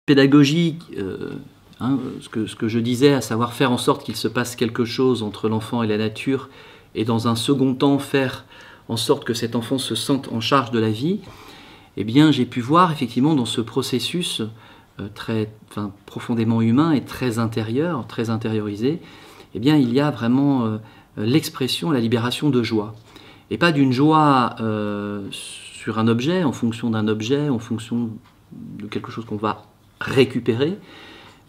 pédagogie, ce que je disais, à savoir faire en sorte qu'il se passe quelque chose entre l'enfant et la nature, et dans un second temps faire en sorte que cet enfant se sente en charge de la vie, eh bien j'ai pu voir effectivement dans ce processus profondément humain et très intérieur, très intériorisé, eh bien il y a vraiment l'expression, la libération de joie. Et pas d'une joie sur un objet, en fonction d'un objet, en fonction de quelque chose qu'on va récupérer,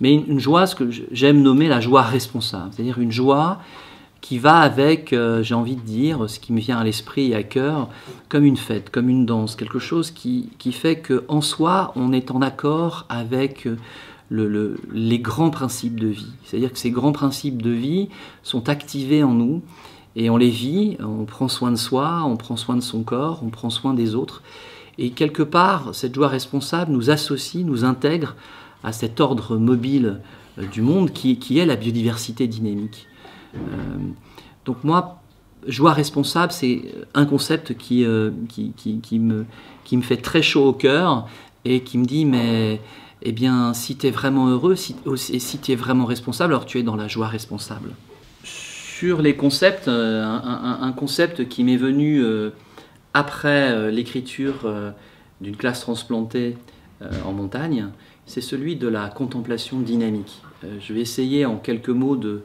mais une joie, ce que j'aime nommer la joie responsable, c'est-à-dire une joie qui va avec, j'ai envie de dire, ce qui me vient à l'esprit et à cœur, comme une fête, comme une danse, quelque chose qui fait qu'en soi, on est en accord avec les grands principes de vie. C'est-à-dire que ces grands principes de vie sont activés en nous, et on les vit, on prend soin de soi, on prend soin de son corps, on prend soin des autres, et quelque part, cette joie responsable nous associe, nous intègre à cet ordre mobile du monde qui est la biodiversité dynamique. Donc moi, joie responsable, c'est un concept qui me fait très chaud au cœur et qui me dit, mais eh bien, si tu es vraiment heureux, si tu es vraiment responsable, alors tu es dans la joie responsable. Sur les concepts, un concept qui m'est venu après l'écriture d'une classe transplantée en montagne, c'est celui de la contemplation dynamique. Je vais essayer en quelques mots de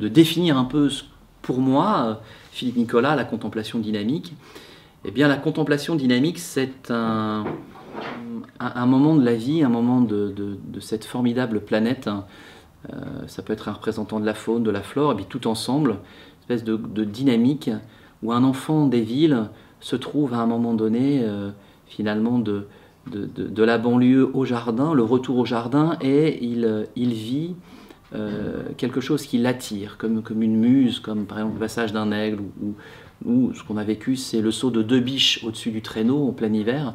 définir un peu, pour moi, Philippe Nicolas, la contemplation dynamique. Eh bien, la contemplation dynamique, c'est un moment de la vie, un moment de cette formidable planète. Ça peut être un représentant de la faune, de la flore, et puis tout ensemble, une espèce de dynamique où un enfant des villes se trouve à un moment donné, finalement, de la banlieue au jardin, le retour au jardin, et il vit quelque chose qui l'attire, comme une muse, comme par exemple le passage d'un aigle, ou ce qu'on a vécu, c'est le saut de 2 biches au-dessus du traîneau en plein hiver,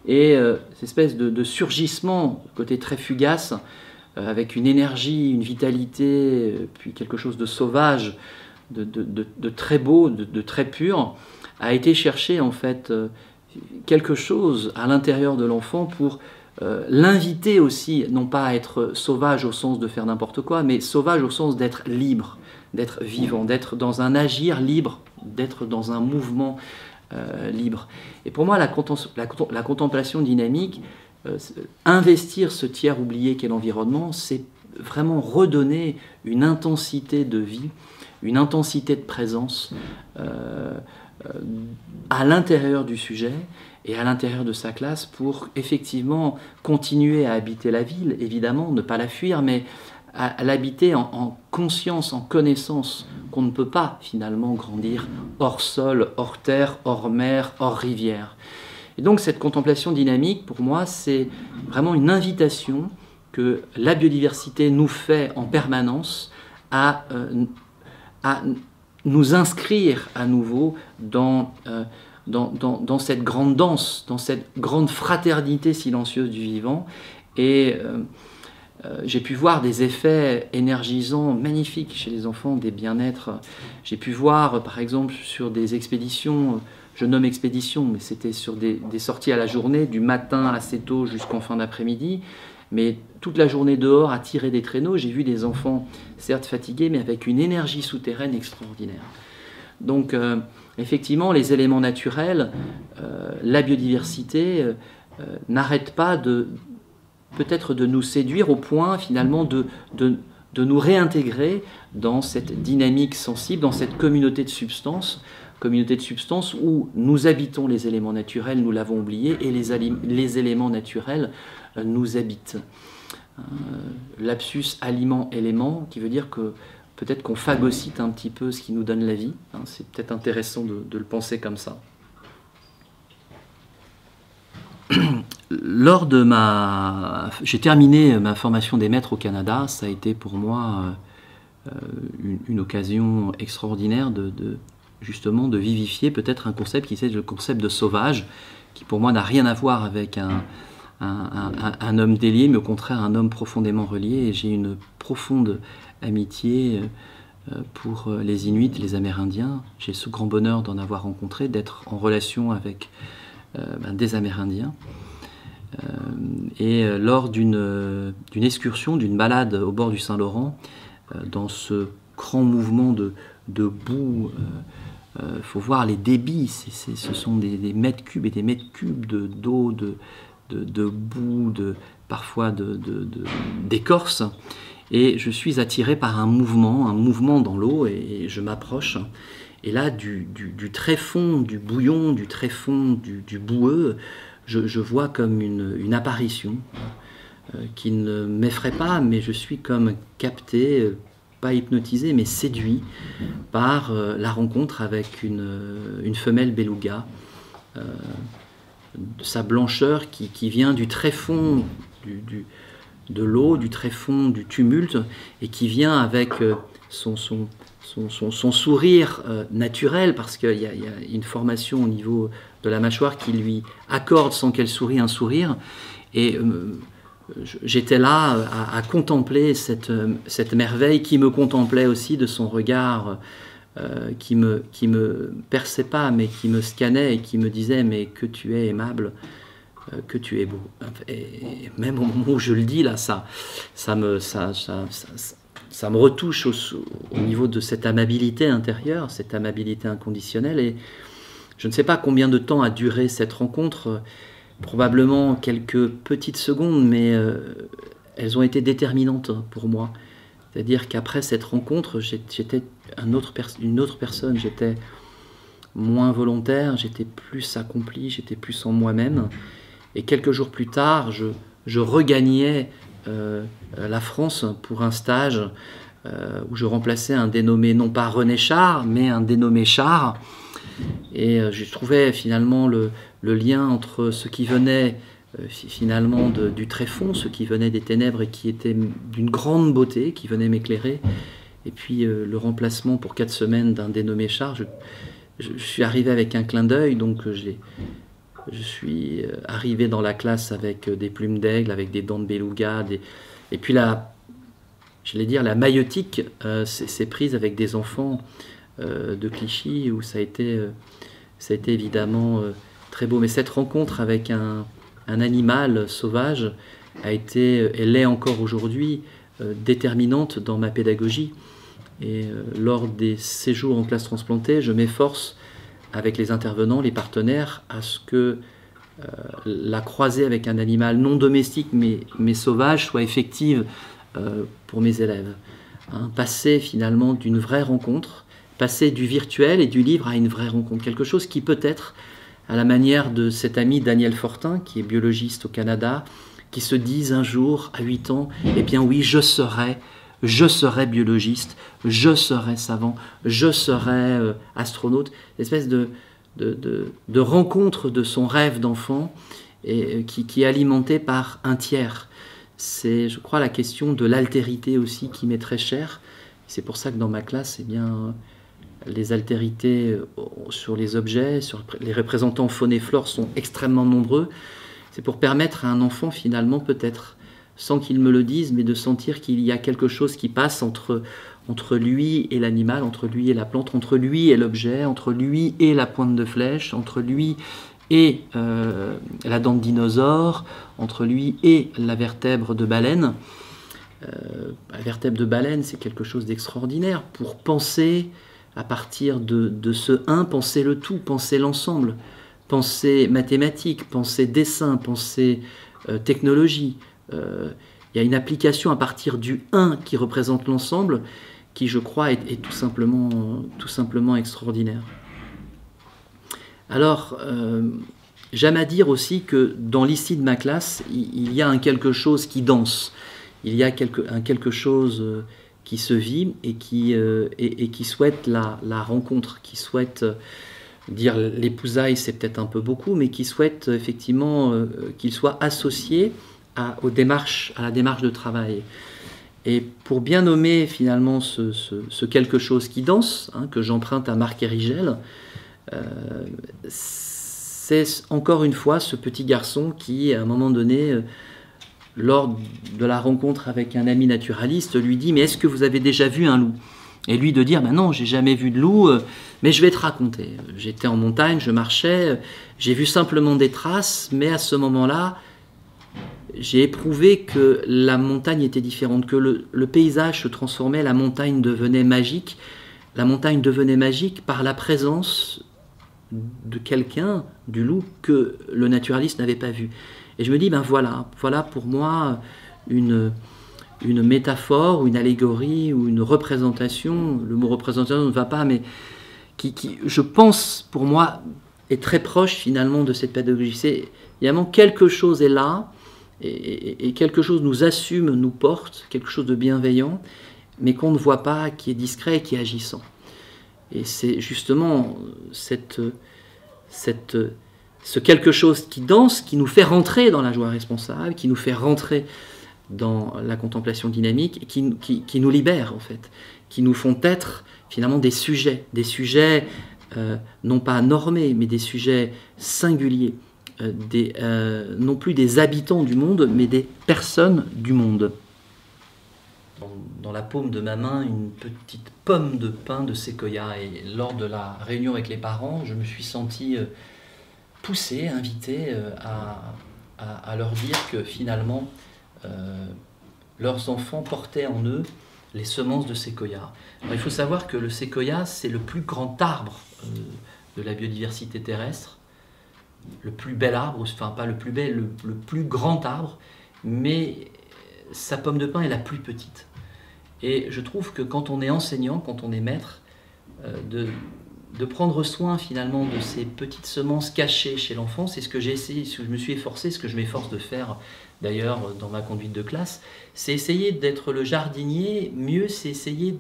et cette espèce de surgissement, côté très fugace, avec une énergie, une vitalité, puis quelque chose de sauvage, de très beau, de très pur, a été chercher en fait quelque chose à l'intérieur de l'enfant pour l'inviter aussi, non pas à être sauvage au sens de faire n'importe quoi, mais sauvage au sens d'être libre, d'être vivant, d'être dans un agir libre, d'être dans un mouvement libre. Et pour moi, la contemplation dynamique, investir ce tiers oublié qu'est l'environnement, c'est vraiment redonner une intensité de vie, une intensité de présence à l'intérieur du sujet et à l'intérieur de sa classe pour effectivement continuer à habiter la ville, évidemment, ne pas la fuir, mais à l'habiter en conscience, en connaissance qu'on ne peut pas finalement grandir hors sol, hors terre, hors mer, hors rivière. Et donc cette contemplation dynamique, pour moi, c'est vraiment une invitation que la biodiversité nous fait en permanence à nous inscrire à nouveau dans cette grande danse, dans cette grande fraternité silencieuse du vivant. Et j'ai pu voir des effets énergisants magnifiques chez les enfants, des bien-être. J'ai pu voir, par exemple, sur des expéditions, je nomme expéditions, mais c'était sur des sorties à la journée, du matin assez tôt jusqu'en fin d'après-midi, mais toute la journée dehors à tirer des traîneaux. J'ai vu des enfants, certes fatigués, mais avec une énergie souterraine extraordinaire. Donc, effectivement, les éléments naturels, la biodiversité, n'arrêtent pas peut-être de nous séduire au point, finalement, de nous réintégrer dans cette dynamique sensible, dans cette communauté de substances où nous habitons les éléments naturels, nous l'avons oublié, et les éléments naturels nous habitent. Lapsus aliment-élément, qui veut dire que peut-être qu'on phagocyte un petit peu ce qui nous donne la vie. C'est peut-être intéressant de le penser comme ça. J'ai terminé ma formation des maîtres au Canada. Ça a été pour moi une occasion extraordinaire justement de vivifier peut-être un concept qui est le concept de sauvage, qui pour moi n'a rien à voir avec un homme délié, mais au contraire un homme profondément relié. Et j'ai une profonde amitié pour les Inuits, les Amérindiens. J'ai ce grand bonheur d'en avoir rencontré, d'être en relation avec des Amérindiens. Et lors d'une excursion, d'une balade au bord du Saint-Laurent, dans ce grand mouvement de boue, faut voir les débits, ce sont des mètres cubes et des mètres cubes d'eau, de boue, parfois d'écorce. Et je suis attiré par un mouvement dans l'eau, et je m'approche. Et là, du tréfonds du bouillon, du tréfonds du boueux, je vois comme une apparition qui ne m'effraie pas, mais je suis comme capté, pas hypnotisé, mais séduit par la rencontre avec une femelle beluga. Sa blancheur qui vient du tréfonds de l'eau, du tréfonds du tumulte, et qui vient avec son sourire naturel, parce qu'il y a une formation au niveau de la mâchoire qui lui accorde, sans qu'elle sourie, un sourire. Et j'étais là à contempler cette merveille qui me contemplait aussi de son regard, qui me perçait pas, mais qui me scannait et qui me disait « mais que tu es aimable, que tu es beau ». Et même au moment où je le dis, là, ça me retouche au niveau de cette amabilité intérieure, cette amabilité inconditionnelle. Et je ne sais pas combien de temps a duré cette rencontre, probablement quelques petites secondes, mais elles ont été déterminantes pour moi. C'est-à-dire qu'après cette rencontre, j'étais une autre personne, j'étais moins volontaire, j'étais plus accompli, j'étais plus en moi-même. Et quelques jours plus tard, je regagnais la France pour un stage où je remplaçais un dénommé, non pas René Char, mais un dénommé Char. Et je trouvais finalement le lien entre ce qui venait finalement du tréfonds, ce qui venait des ténèbres et qui était d'une grande beauté, qui venait m'éclairer, et puis le remplacement pour 4 semaines d'un dénommé Char. Je suis arrivé avec un clin d'œil, donc je suis arrivé dans la classe avec des plumes d'aigle, avec des dents de beluga, et puis la maïeutique s'est prise avec des enfants de Clichy, où ça a été évidemment très beau. Mais cette rencontre avec un animal sauvage elle l'est encore aujourd'hui, déterminante dans ma pédagogie. Et lors des séjours en classe transplantée, je m'efforce avec les intervenants, les partenaires, à ce que la croisée avec un animal non domestique mais sauvage soit effective pour mes élèves. Passer finalement d'une vraie rencontre, passer du virtuel et du livre à une vraie rencontre, quelque chose qui peut-être, à la manière de cet ami Daniel Fortin, qui est biologiste au Canada, qui se disent un jour, à 8 ans, eh bien oui, je serai biologiste, je serai savant, je serai astronaute, une espèce de rencontre de son rêve d'enfant et qui est alimentée par un tiers. C'est, je crois, la question de l'altérité aussi qui m'est très chère. C'est pour ça que dans ma classe, eh bien, les altérités sur les objets, sur les représentants faune et flore sont extrêmement nombreux. C'est pour permettre à un enfant, finalement, peut-être, sans qu'il me le dise, mais de sentir qu'il y a quelque chose qui passe entre lui et l'animal, entre lui et la plante, entre lui et l'objet, entre lui et la pointe de flèche, entre lui et la dent de dinosaure, entre lui et la vertèbre de baleine. La vertèbre de baleine, c'est quelque chose d'extraordinaire. Pour penser à partir de ce un, penser le tout, penser l'ensemble, penser mathématiques, penser dessin, penser technologie. Il y a une application à partir du un qui représente l'ensemble, qui, je crois, est tout simplement extraordinaire. Alors, j'aime à dire aussi que dans l'ici de ma classe, il y a un quelque chose qui danse, il y a un quelque chose qui se vit et qui souhaite la rencontre, qui souhaite dire l'épousaille, c'est peut-être un peu beaucoup, mais qui souhaite effectivement qu'il soit associé à la démarche de travail. Et pour bien nommer finalement ce quelque chose qui danse, que j'emprunte à Marc Érigel, c'est encore une fois ce petit garçon qui, à un moment donné, lors de la rencontre avec un ami naturaliste, lui dit « Mais est-ce que vous avez déjà vu un loup ?» Et lui de dire « Ben non, j'ai jamais vu de loup, mais je vais te raconter. J'étais en montagne, je marchais, j'ai vu simplement des traces, mais à ce moment-là, j'ai éprouvé que la montagne était différente, que le paysage se transformait, la montagne devenait magique. La montagne devenait magique par la présence de quelqu'un, du loup, que le naturaliste n'avait pas vu. Et je me dis, ben voilà pour moi une métaphore, ou une allégorie, ou une représentation, le mot représentation ne va pas, mais qui je pense, pour moi, est très proche finalement de cette pédagogie. C'est évidemment quelque chose est là, et quelque chose nous assume, nous porte, quelque chose de bienveillant, mais qu'on ne voit pas, qui est discret et qui est agissant. Et c'est justement ce quelque chose qui danse, qui nous fait rentrer dans la joie responsable, qui nous fait rentrer dans la contemplation dynamique, et qui nous libère en fait, qui nous font être finalement des sujets non pas normés, mais des sujets singuliers, non plus des habitants du monde, mais des personnes du monde. Dans la paume de ma main, une petite pomme de pin de séquoia, et lors de la réunion avec les parents, je me suis senti poussé, invité à leur dire que finalement, leurs enfants portaient en eux les semences de séquoia. Alors, il faut savoir que le séquoia, c'est le plus grand arbre de la biodiversité terrestre, le plus bel arbre, enfin pas le plus bel, le plus grand arbre, mais sa pomme de pin est la plus petite. Et je trouve que quand on est enseignant, quand on est maître, de prendre soin finalement de ces petites semences cachées chez l'enfant, c'est ce que j'ai essayé, ce que je me suis efforcé, ce que je m'efforce de faire d'ailleurs dans ma conduite de classe, c'est essayer d'être le jardinier, mieux c'est essayer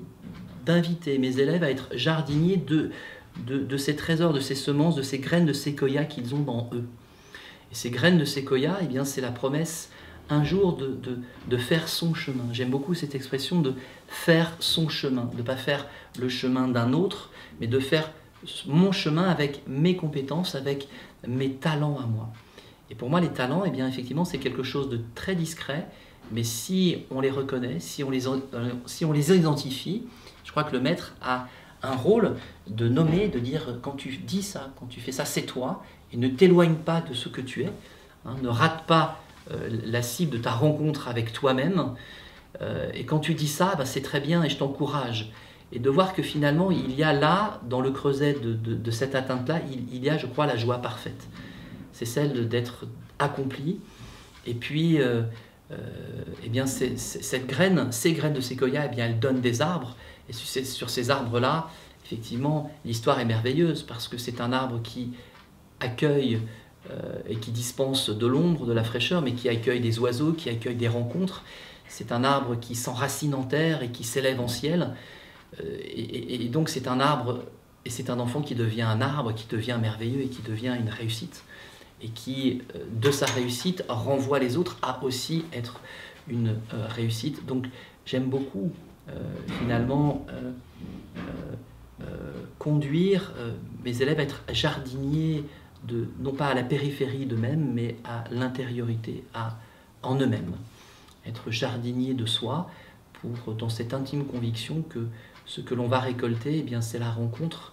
d'inviter mes élèves à être jardiniers de ces trésors, de ces semences, de ces graines de séquoia qu'ils ont dans eux. Et ces graines de séquoia, eh bien, c'est la promesse un jour de faire son chemin. J'aime beaucoup cette expression de faire son chemin, de ne pas faire le chemin d'un autre, mais de faire mon chemin avec mes compétences, avec mes talents à moi. Et pour moi, les talents, eh bien, effectivement, c'est quelque chose de très discret, mais si on les reconnaît, si on les identifie, je crois que le maître a un rôle de nommer, de dire quand tu dis ça, quand tu fais ça, c'est toi, et ne t'éloigne pas de ce que tu es, hein, ne rate pas la cible de ta rencontre avec toi-même, et quand tu dis ça, bah, c'est très bien et je t'encourage. Et de voir que finalement, il y a là, dans le creuset de cette atteinte-là, il y a, je crois, la joie parfaite. C'est celle d'être accompli. Et puis, eh bien, ces graines de séquoia, eh bien, elles donnent des arbres. Et sur ces arbres-là, effectivement, l'histoire est merveilleuse parce que c'est un arbre qui accueille et qui dispense de l'ombre, de la fraîcheur, mais qui accueille des oiseaux, qui accueille des rencontres. C'est un arbre qui s'enracine en terre et qui s'élève en ciel. Et donc c'est un arbre, et c'est un enfant qui devient un arbre, qui devient merveilleux et qui devient une réussite. Et qui, de sa réussite, renvoie les autres à aussi être une réussite. Donc j'aime beaucoup, finalement, conduire mes élèves à être jardiniers, non pas à la périphérie d'eux-mêmes, mais à l'intériorité, en eux-mêmes. Être jardinier de soi, dans cette intime conviction que ce que l'on va récolter, eh bien, c'est la rencontre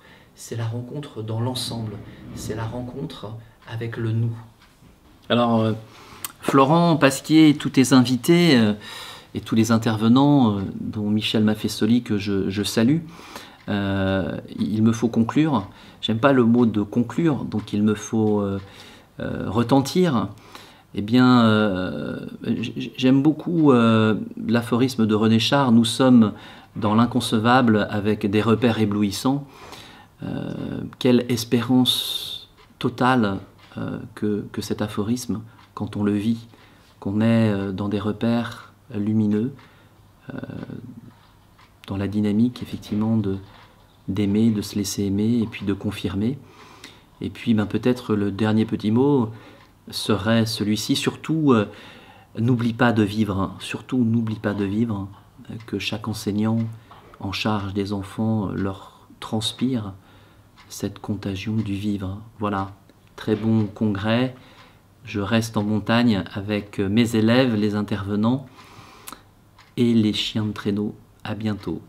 dans l'ensemble, c'est la rencontre avec le nous. Alors, Florent Pasquier et tous tes invités et tous les intervenants, dont Michel Maffesoli, que je salue, il me faut conclure. J'aime pas le mot de conclure, donc il me faut retentir. Eh bien, j'aime beaucoup l'aphorisme de René Char, nous sommes dans l'inconcevable avec des repères éblouissants. Quelle espérance totale que cet aphorisme, quand on le vit, qu'on est dans des repères lumineux, dans la dynamique effectivement d'aimer, de se laisser aimer et puis de confirmer. Et puis peut-être le dernier petit mot serait celui-ci, surtout n'oublie pas de vivre, hein, surtout n'oublie pas de vivre, que chaque enseignant en charge des enfants leur transpire cette contagion du vivre. Voilà, très bon congrès, je reste en montagne avec mes élèves, les intervenants et les chiens de traîneau. À bientôt.